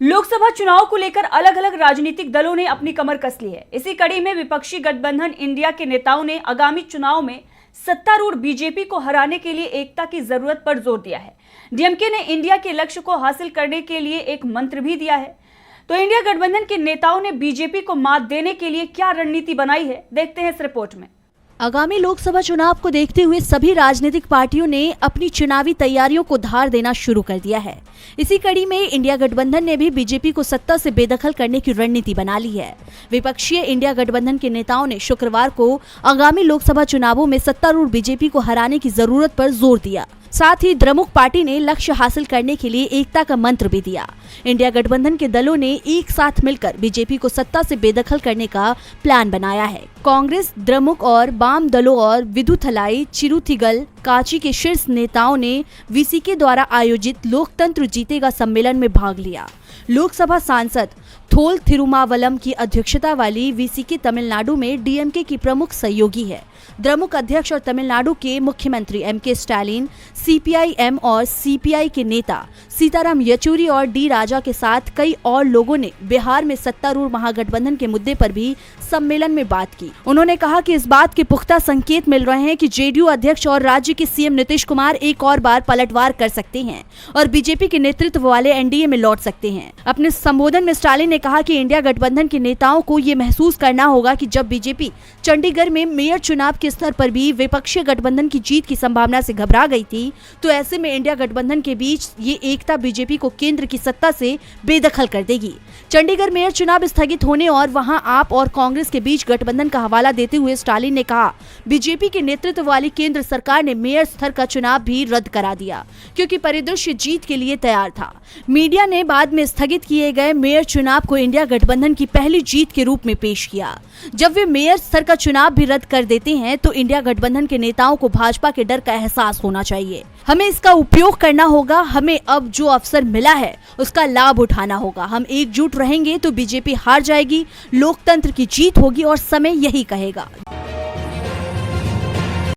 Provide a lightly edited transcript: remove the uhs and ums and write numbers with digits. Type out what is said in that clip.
लोकसभा चुनाव को लेकर अलग अलग राजनीतिक दलों ने अपनी कमर कस ली है। इसी कड़ी में विपक्षी गठबंधन इंडिया के नेताओं ने आगामी चुनाव में सत्तारूढ़ बीजेपी को हराने के लिए एकता की जरूरत पर जोर दिया है। डीएमके ने इंडिया के लक्ष्य को हासिल करने के लिए एक मंत्र भी दिया है। तो इंडिया गठबंधन के नेताओं ने बीजेपी को मात देने के लिए क्या रणनीति बनाई है, देखते हैं इस रिपोर्ट में। आगामी लोकसभा चुनाव को देखते हुए सभी राजनीतिक पार्टियों ने अपनी चुनावी तैयारियों को धार देना शुरू कर दिया है। इसी कड़ी में इंडिया गठबंधन ने भी बीजेपी को सत्ता से बेदखल करने की रणनीति बना ली है। विपक्षीय इंडिया गठबंधन के नेताओं ने शुक्रवार को आगामी लोकसभा चुनावों में सत्तारूढ़ बीजेपी को हराने की जरूरत पर जोर दिया। साथ ही द्रमुक पार्टी ने लक्ष्य हासिल करने के लिए एकता का मंत्र भी दिया। इंडिया गठबंधन के दलों ने एक साथ मिलकर बीजेपी को सत्ता से बेदखल करने का प्लान बनाया है। कांग्रेस, द्रमुक और वाम दलों और विदुथलाई, चिरुथिगल, काची के शीर्ष नेताओं ने वीसीके द्वारा आयोजित लोकतंत्र जीतेगा सम्मेलन में भाग लिया। लोकसभा सांसद थोल थिरुमावलम की अध्यक्षता वाली वीसीके तमिलनाडु में डीएमके की प्रमुख सहयोगी है। द्रमुक अध्यक्ष और तमिलनाडु के मुख्यमंत्री एमके स्टालिन, सीपीआईएम और सीपीआई के नेता सीताराम येचूरी और डी राजा के साथ कई और लोगों ने बिहार में सत्तारूढ़ महागठबंधन के मुद्दे पर भी सम्मेलन में बात की। उन्होंने कहा कि इस बात के पुख्ता संकेत मिल रहे हैं कि जेडीयू अध्यक्ष और राज्य के सीएम नीतीश कुमार एक और बार पलटवार कर सकते हैं और बीजेपी के नेतृत्व वाले एनडीए में लौट सकते हैं। अपने संबोधन में स्टालिन ने कहा कि इंडिया गठबंधन के नेताओं को ये महसूस करना होगा कि जब बीजेपी चंडीगढ़ में मेयर चुनाव के स्तर पर भी विपक्षी गठबंधन की जीत की संभावना से घबरा गई थी, तो ऐसे में इंडिया गठबंधन के बीच ये एकता बीजेपी को केंद्र की सत्ता से बेदखल कर देगी। चंडीगढ़ मेयर चुनाव स्थगित होने और वहां आप और कांग्रेस के बीच गठबंधन का हवाला देते हुए स्टालिन ने कहा, बीजेपी के नेतृत्व वाली केंद्र सरकार ने मेयर स्तर का चुनाव भी रद्द करा दिया क्योंकि परिदृश्य जीत के लिए तैयार था। मीडिया ने बाद में स्थगित किए गए मेयर चुनाव को इंडिया गठबंधन की पहली जीत के रूप में पेश किया। जब वे मेयर स्तर का चुनाव भी रद्द कर देते हैं तो इंडिया गठबंधन के नेताओं को भाजपा के डर का एहसास होना चाहिए। हमें इसका उपयोग करना होगा। हमें अब जो अवसर मिला है उसका लाभ उठाना होगा। हम एकजुट रहेंगे तो बीजेपी हार जाएगी, लोकतंत्र की जीत होगी और समय यही कहेगा।